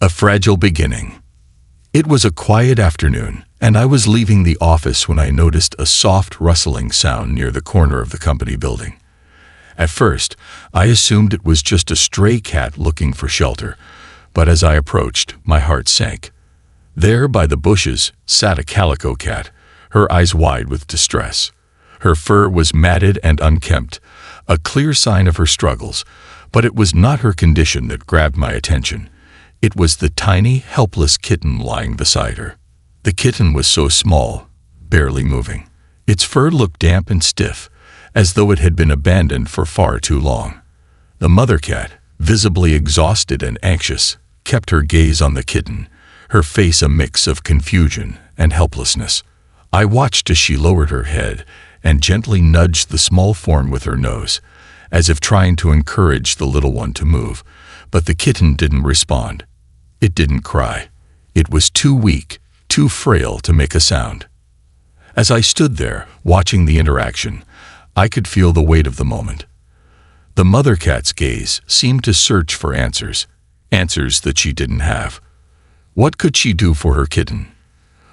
A fragile beginning. It was a quiet afternoon, and I was leaving the office when I noticed a soft rustling sound near the corner of the company building. At first, I assumed it was just a stray cat looking for shelter, but as I approached, my heart sank. There, by the bushes, sat a calico cat, her eyes wide with distress. Her fur was matted and unkempt, a clear sign of her struggles, but it was not her condition that grabbed my attention. It was the tiny, helpless kitten lying beside her. The kitten was so small, barely moving. Its fur looked damp and stiff, as though it had been abandoned for far too long. The mother cat, visibly exhausted and anxious, kept her gaze on the kitten, her face a mix of confusion and helplessness. I watched as she lowered her head and gently nudged the small form with her nose, as if trying to encourage the little one to move, but the kitten didn't respond. It didn't cry. It was too weak, too frail to make a sound. As I stood there, watching the interaction, I could feel the weight of the moment. The mother cat's gaze seemed to search for answers that she didn't have. What could she do for her kitten?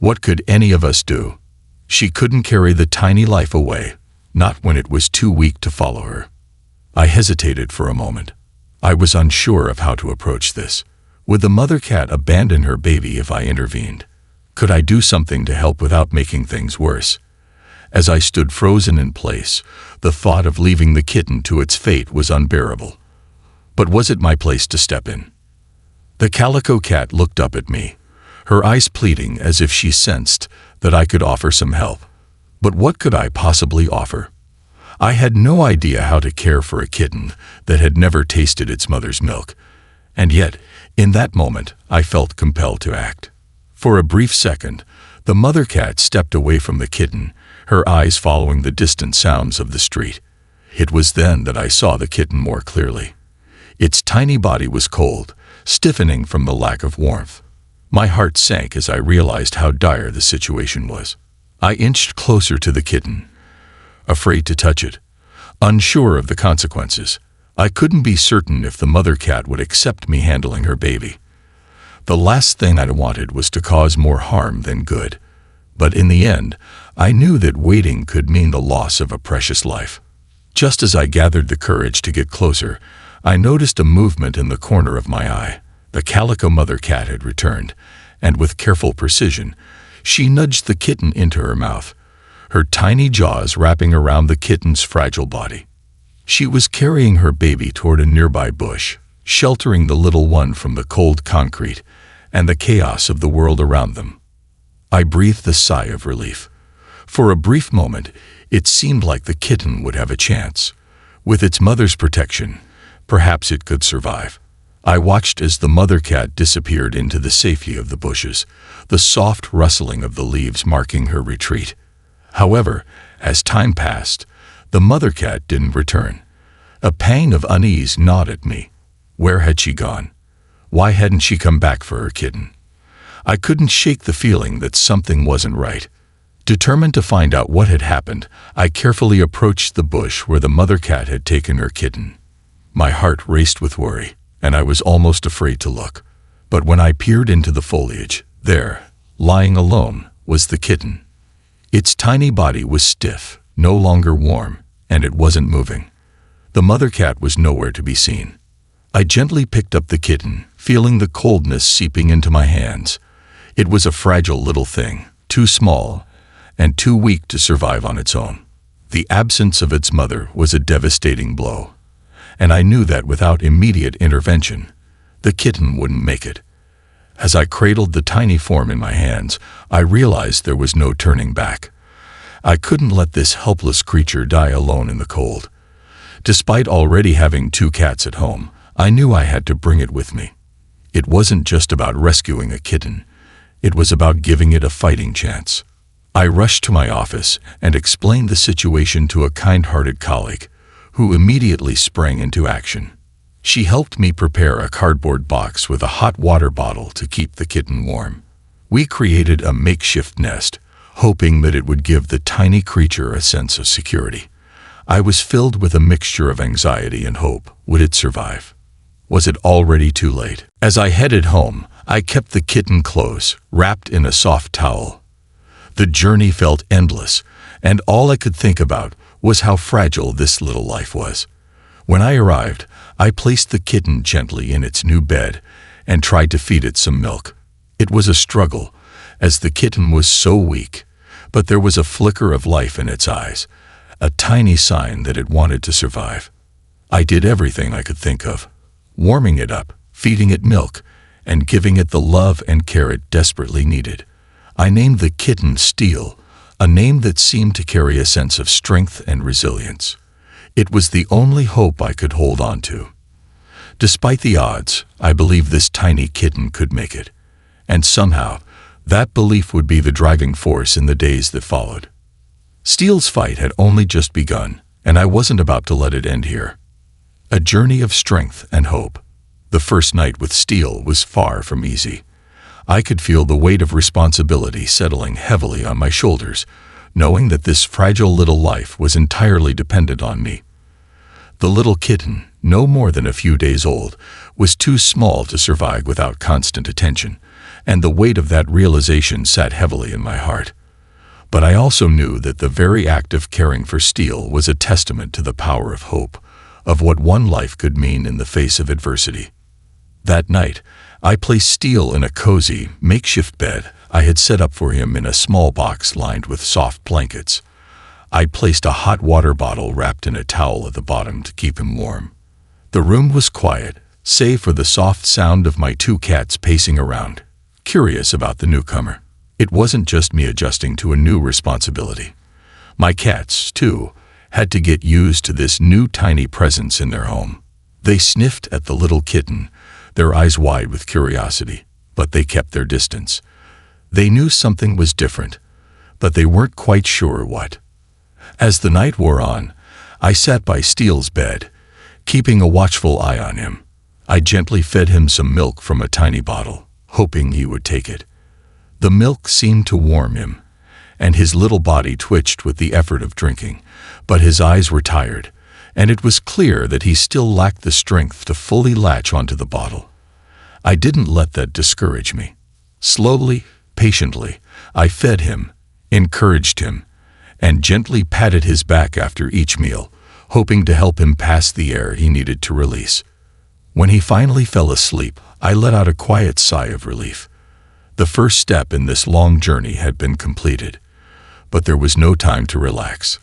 What could any of us do? She couldn't carry the tiny life away, not when it was too weak to follow her. I hesitated for a moment. I was unsure of how to approach this. Would the mother cat abandon her baby if I intervened? Could I do something to help without making things worse? As I stood frozen in place, the thought of leaving the kitten to its fate was unbearable. But was it my place to step in? The calico cat looked up at me, her eyes pleading as if she sensed that I could offer some help. But what could I possibly offer? I had no idea how to care for a kitten that had never tasted its mother's milk. And yet, in that moment, I felt compelled to act. For a brief second, the mother cat stepped away from the kitten, her eyes following the distant sounds of the street. It was then that I saw the kitten more clearly. Its tiny body was cold, stiffening from the lack of warmth. My heart sank as I realized how dire the situation was. I inched closer to the kitten, afraid to touch it, unsure of the consequences. I couldn't be certain if the mother cat would accept me handling her baby. The last thing I wanted was to cause more harm than good. But in the end, I knew that waiting could mean the loss of a precious life. Just as I gathered the courage to get closer, I noticed a movement in the corner of my eye. The calico mother cat had returned, and with careful precision, she nudged the kitten into her mouth, her tiny jaws wrapping around the kitten's fragile body. She was carrying her baby toward a nearby bush, sheltering the little one from the cold concrete and the chaos of the world around them. I breathed a sigh of relief. For a brief moment, it seemed like the kitten would have a chance. With its mother's protection, perhaps it could survive. I watched as the mother cat disappeared into the safety of the bushes, the soft rustling of the leaves marking her retreat. However, as time passed, the mother cat didn't return. A pang of unease gnawed at me. Where had she gone? Why hadn't she come back for her kitten? I couldn't shake the feeling that something wasn't right. Determined to find out what had happened, I carefully approached the bush where the mother cat had taken her kitten. My heart raced with worry, and I was almost afraid to look. But when I peered into the foliage, there, lying alone, was the kitten. Its tiny body was stiff, no longer warm, and it wasn't moving. The mother cat was nowhere to be seen. I gently picked up the kitten, feeling the coldness seeping into my hands. It was a fragile little thing, too small and too weak to survive on its own. The absence of its mother was a devastating blow, and I knew that without immediate intervention, the kitten wouldn't make it. As I cradled the tiny form in my hands, I realized there was no turning back. I couldn't let this helpless creature die alone in the cold. Despite already having 2 cats at home, I knew I had to bring it with me. It wasn't just about rescuing a kitten. It was about giving it a fighting chance. I rushed to my office and explained the situation to a kind-hearted colleague, who immediately sprang into action. She helped me prepare a cardboard box with a hot water bottle to keep the kitten warm. We created a makeshift nest, hoping that it would give the tiny creature a sense of security. I was filled with a mixture of anxiety and hope. Would it survive? Was it already too late? As I headed home, I kept the kitten close, wrapped in a soft towel. The journey felt endless, and all I could think about was how fragile this little life was. When I arrived, I placed the kitten gently in its new bed and tried to feed it some milk. It was a struggle, as the kitten was so weak, but there was a flicker of life in its eyes, a tiny sign that it wanted to survive. I did everything I could think of, warming it up, feeding it milk, and giving it the love and care it desperately needed. I named the kitten Steel, a name that seemed to carry a sense of strength and resilience. It was the only hope I could hold on to. Despite the odds, I believed this tiny kitten could make it. And somehow, that belief would be the driving force in the days that followed. Steel's fight had only just begun, and I wasn't about to let it end here. A journey of strength and hope. The first night with Steel was far from easy. I could feel the weight of responsibility settling heavily on my shoulders, knowing that this fragile little life was entirely dependent on me. The little kitten, no more than a few days old, was too small to survive without constant attention, and the weight of that realization sat heavily in my heart. But I also knew that the very act of caring for Steel was a testament to the power of hope, of what one life could mean in the face of adversity. That night, I placed Steel in a cozy, makeshift bed I had set up for him in a small box lined with soft blankets. I placed a hot water bottle wrapped in a towel at the bottom to keep him warm. The room was quiet, save for the soft sound of my two cats pacing around, curious about the newcomer. It wasn't just me adjusting to a new responsibility. My cats, too, had to get used to this new tiny presence in their home. They sniffed at the little kitten, their eyes wide with curiosity, but they kept their distance. They knew something was different, but they weren't quite sure what. As the night wore on, I sat by Steel's bed, keeping a watchful eye on him. I gently fed him some milk from a tiny bottle, hoping he would take it. The milk seemed to warm him, and his little body twitched with the effort of drinking, but his eyes were tired, and it was clear that he still lacked the strength to fully latch onto the bottle. I didn't let that discourage me. Slowly, patiently, I fed him, encouraged him, and gently patted his back after each meal, hoping to help him pass the air he needed to release. When he finally fell asleep, I let out a quiet sigh of relief. The first step in this long journey had been completed, but there was no time to relax.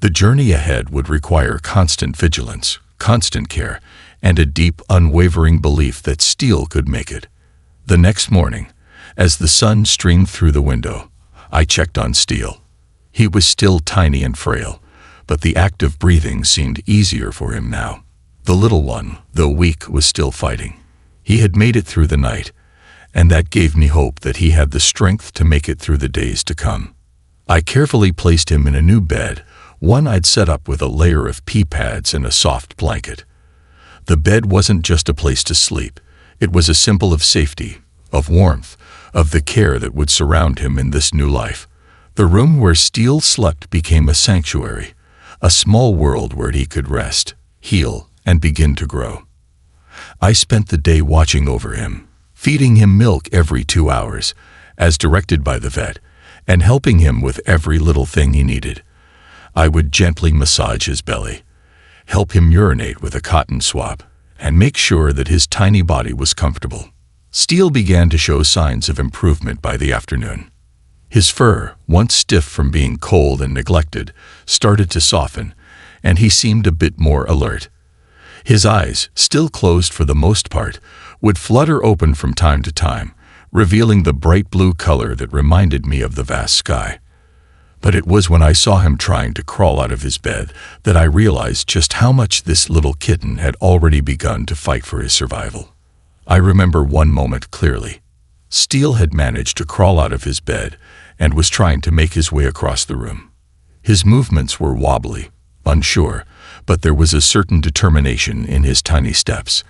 The journey ahead would require constant vigilance, constant care, and a deep, unwavering belief that Steel could make it. The next morning, as the sun streamed through the window, I checked on Steel. He was still tiny and frail, but the act of breathing seemed easier for him now. The little one, though weak, was still fighting. He had made it through the night, and that gave me hope that he had the strength to make it through the days to come. I carefully placed him in a new bed, one I'd set up with a layer of pea pads and a soft blanket. The bed wasn't just a place to sleep. It was a symbol of safety, of warmth, of the care that would surround him in this new life. The room where Steel slept became a sanctuary, a small world where he could rest, heal, and begin to grow. I spent the day watching over him, feeding him milk every 2 hours, as directed by the vet, and helping him with every little thing he needed. I would gently massage his belly, help him urinate with a cotton swab, and make sure that his tiny body was comfortable. Steel began to show signs of improvement by the afternoon. His fur, once stiff from being cold and neglected, started to soften, and he seemed a bit more alert. His eyes, still closed for the most part, would flutter open from time to time, revealing the bright blue color that reminded me of the vast sky. But it was when I saw him trying to crawl out of his bed that I realized just how much this little kitten had already begun to fight for his survival. I remember one moment clearly. Steel had managed to crawl out of his bed and was trying to make his way across the room. His movements were wobbly, unsure, but there was a certain determination in his tiny steps.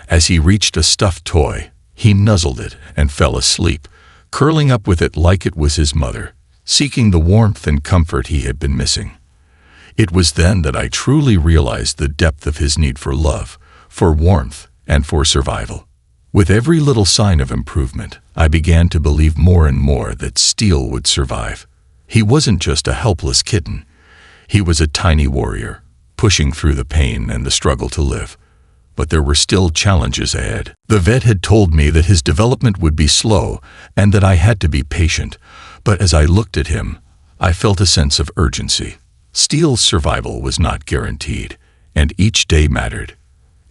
As he reached a stuffed toy, he nuzzled it and fell asleep, curling up with it like it was his mother, seeking the warmth and comfort he had been missing. It was then that I truly realized the depth of his need for love, for warmth, and for survival. With every little sign of improvement, I began to believe more and more that Steele would survive. He wasn't just a helpless kitten. He was a tiny warrior, pushing through the pain and the struggle to live. But there were still challenges ahead. The vet had told me that his development would be slow and that I had to be patient, but as I looked at him, I felt a sense of urgency. Steele's survival was not guaranteed, and each day mattered.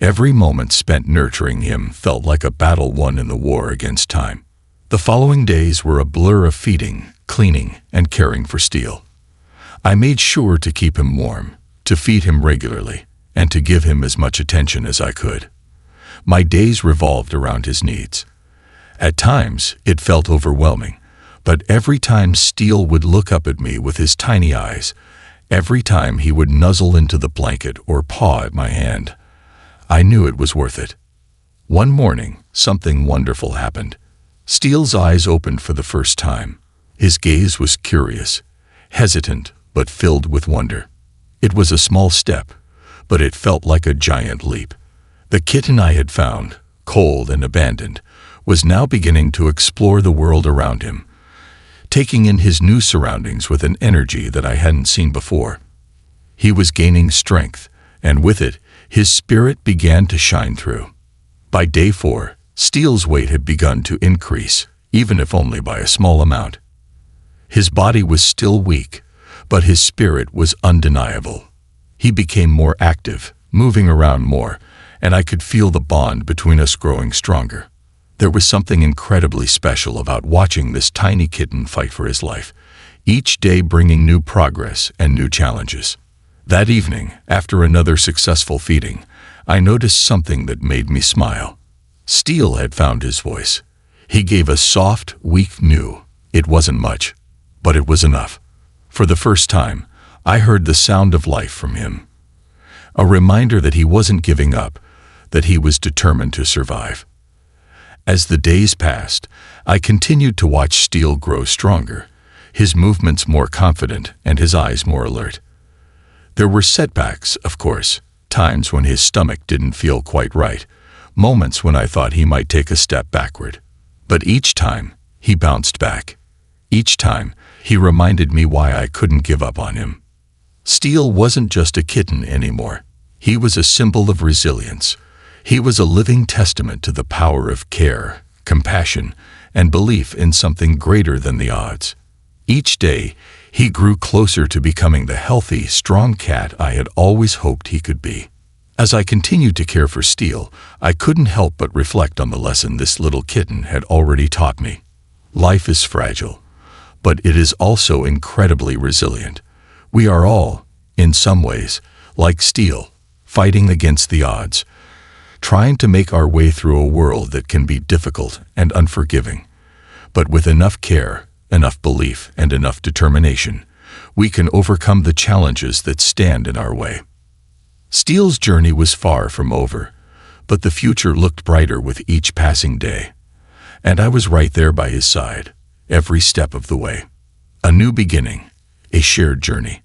Every moment spent nurturing him felt like a battle won in the war against time. The following days were a blur of feeding, cleaning, and caring for Steele. I made sure to keep him warm, to feed him regularly, and to give him as much attention as I could. My days revolved around his needs. At times, it felt overwhelming, but every time Steele would look up at me with his tiny eyes, every time he would nuzzle into the blanket or paw at my hand, I knew it was worth it. One morning, something wonderful happened. Steele's eyes opened for the first time. His gaze was curious, hesitant, but filled with wonder. It was a small step, but it felt like a giant leap. The kitten I had found, cold and abandoned, was now beginning to explore the world around him, taking in his new surroundings with an energy that I hadn't seen before. He was gaining strength, and with it, his spirit began to shine through. By day 4, Steele's weight had begun to increase, even if only by a small amount. His body was still weak, but his spirit was undeniable. He became more active, moving around more, and I could feel the bond between us growing stronger. There was something incredibly special about watching this tiny kitten fight for his life, each day bringing new progress and new challenges. That evening, after another successful feeding, I noticed something that made me smile. Steele had found his voice. He gave a soft, weak mew. It wasn't much, but it was enough. For the first time, I heard the sound of life from him. A reminder that he wasn't giving up, that he was determined to survive. As the days passed, I continued to watch Steele grow stronger, his movements more confident and his eyes more alert. There were setbacks, of course, times when his stomach didn't feel quite right, moments when I thought he might take a step backward. But each time, he bounced back. Each time, he reminded me why I couldn't give up on him. Steele wasn't just a kitten anymore. He was a symbol of resilience. He was a living testament to the power of care, compassion, and belief in something greater than the odds. Each day, he grew closer to becoming the healthy, strong cat I had always hoped he could be. As I continued to care for Steele, I couldn't help but reflect on the lesson this little kitten had already taught me. Life is fragile, but it is also incredibly resilient. We are all, in some ways, like Steele, fighting against the odds, trying to make our way through a world that can be difficult and unforgiving. But with enough care, enough belief, and enough determination, we can overcome the challenges that stand in our way. Steele's journey was far from over, but the future looked brighter with each passing day. And I was right there by his side, every step of the way. A new beginning, a shared journey.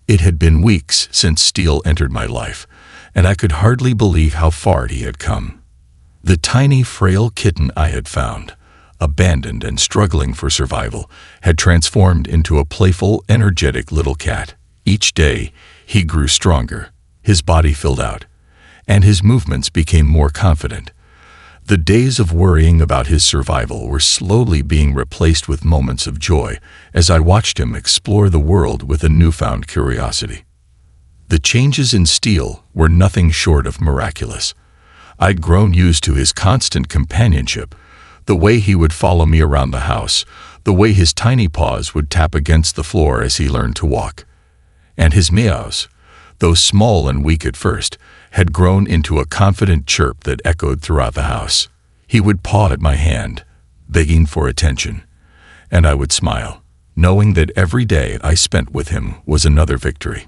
It had been weeks since Steele entered my life, and I could hardly believe how far he had come. The tiny, frail kitten I had found, abandoned and struggling for survival, had transformed into a playful, energetic little cat. Each day, he grew stronger, his body filled out, and his movements became more confident. The days of worrying about his survival were slowly being replaced with moments of joy as I watched him explore the world with a newfound curiosity. The changes in Steele were nothing short of miraculous. I'd grown used to his constant companionship, the way he would follow me around the house, the way his tiny paws would tap against the floor as he learned to walk. And his meows, though small and weak at first, had grown into a confident chirp that echoed throughout the house. He would paw at my hand, begging for attention, and I would smile, knowing that every day I spent with him was another victory.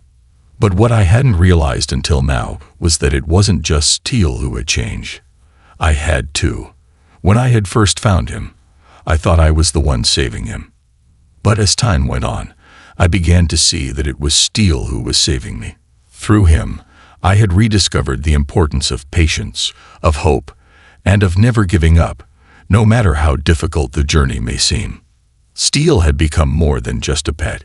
But what I hadn't realized until now was that it wasn't just Steele who had changed. I had too. When I had first found him, I thought I was the one saving him. But as time went on, I began to see that it was Steele who was saving me. Through him, I had rediscovered the importance of patience, of hope, and of never giving up, no matter how difficult the journey may seem. Steel had become more than just a pet.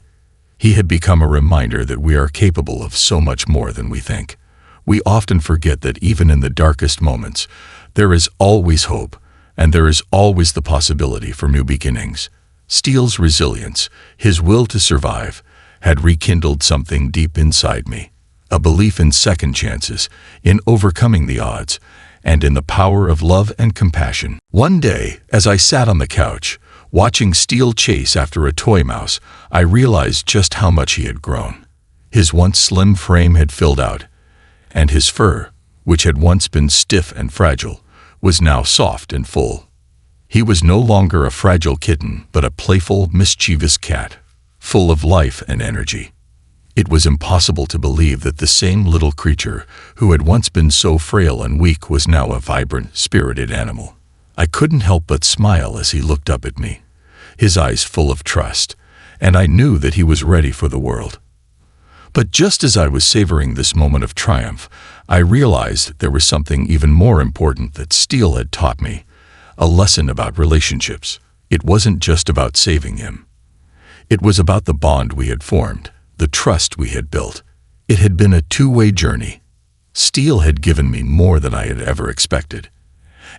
He had become a reminder that we are capable of so much more than we think. We often forget that even in the darkest moments, there is always hope, and there is always the possibility for new beginnings. Steel's resilience, his will to survive, had rekindled something deep inside me, a belief in second chances, in overcoming the odds, and in the power of love and compassion. One day, as I sat on the couch, watching Steel chase after a toy mouse, I realized just how much he had grown. His once slim frame had filled out, and his fur, which had once been stiff and fragile, was now soft and full. He was no longer a fragile kitten, but a playful, mischievous cat, full of life and energy. It was impossible to believe that the same little creature who had once been so frail and weak was now a vibrant, spirited animal. I couldn't help but smile as he looked up at me, his eyes full of trust, and I knew that he was ready for the world. But just as I was savoring this moment of triumph, I realized there was something even more important that Steel had taught me, a lesson about relationships. It wasn't just about saving him. It was about the bond we had formed, the trust we had built. It had been a two-way journey. Steel had given me more than I had ever expected,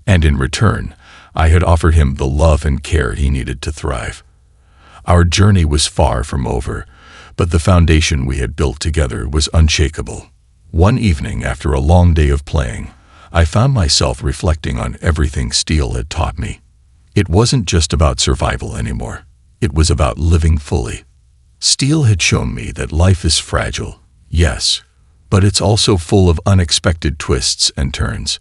and in return, I had offered him the love and care he needed to thrive. Our journey was far from over, but the foundation we had built together was unshakable. One evening, after a long day of playing, I found myself reflecting on everything Steel had taught me. It wasn't just about survival anymore. It was about living fully. Steel had shown me that life is fragile, yes, but it's also full of unexpected twists and turns.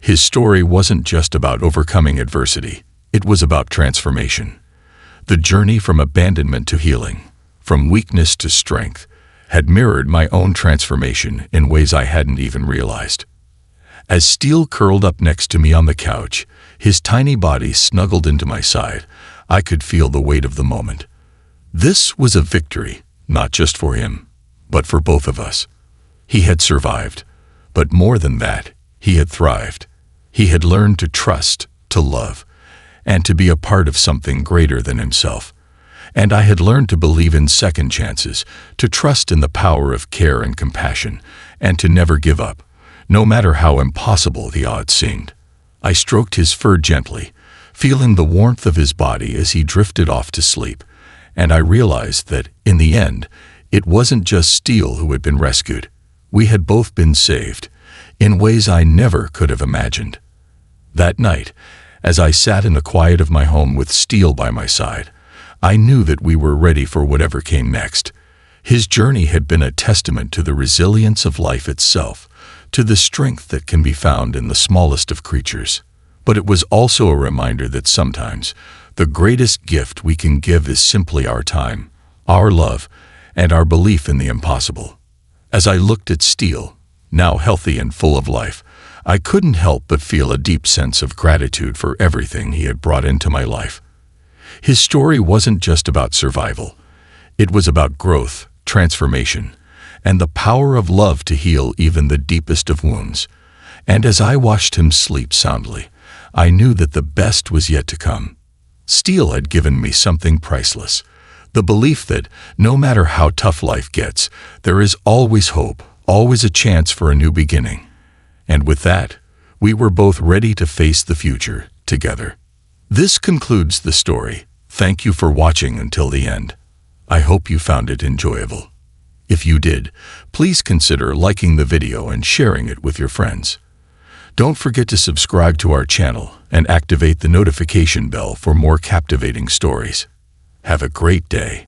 His story wasn't just about overcoming adversity. It was about transformation. The journey from abandonment to healing, from weakness to strength, had mirrored my own transformation in ways I hadn't even realized. As Steel curled up next to me on the couch, his tiny body snuggled into my side, I could feel the weight of the moment. This was a victory, not just for him, but for both of us. He had survived, but more than that, he had thrived. He had learned to trust, to love, and to be a part of something greater than himself. And I had learned to believe in second chances, to trust in the power of care and compassion, and to never give up, no matter how impossible the odds seemed. I stroked his fur gently, feeling the warmth of his body as he drifted off to sleep, and I realized that, in the end, it wasn't just Steel who had been rescued. We had both been saved, in ways I never could have imagined. That night, as I sat in the quiet of my home with Steel by my side, I knew that we were ready for whatever came next. His journey had been a testament to the resilience of life itself, to the strength that can be found in the smallest of creatures. But it was also a reminder that sometimes the greatest gift we can give is simply our time, our love, and our belief in the impossible. As I looked at Steel, now healthy and full of life, I couldn't help but feel a deep sense of gratitude for everything he had brought into my life. His story wasn't just about survival. It was about growth, transformation, and the power of love to heal even the deepest of wounds. And as I watched him sleep soundly, I knew that the best was yet to come. Steel had given me something priceless, the belief that, no matter how tough life gets, there is always hope, always a chance for a new beginning. And with that, we were both ready to face the future together. This concludes the story. Thank you for watching until the end. I hope you found it enjoyable. If you did, please consider liking the video and sharing it with your friends. Don't forget to subscribe to our channel and activate the notification bell for more captivating stories. Have a great day.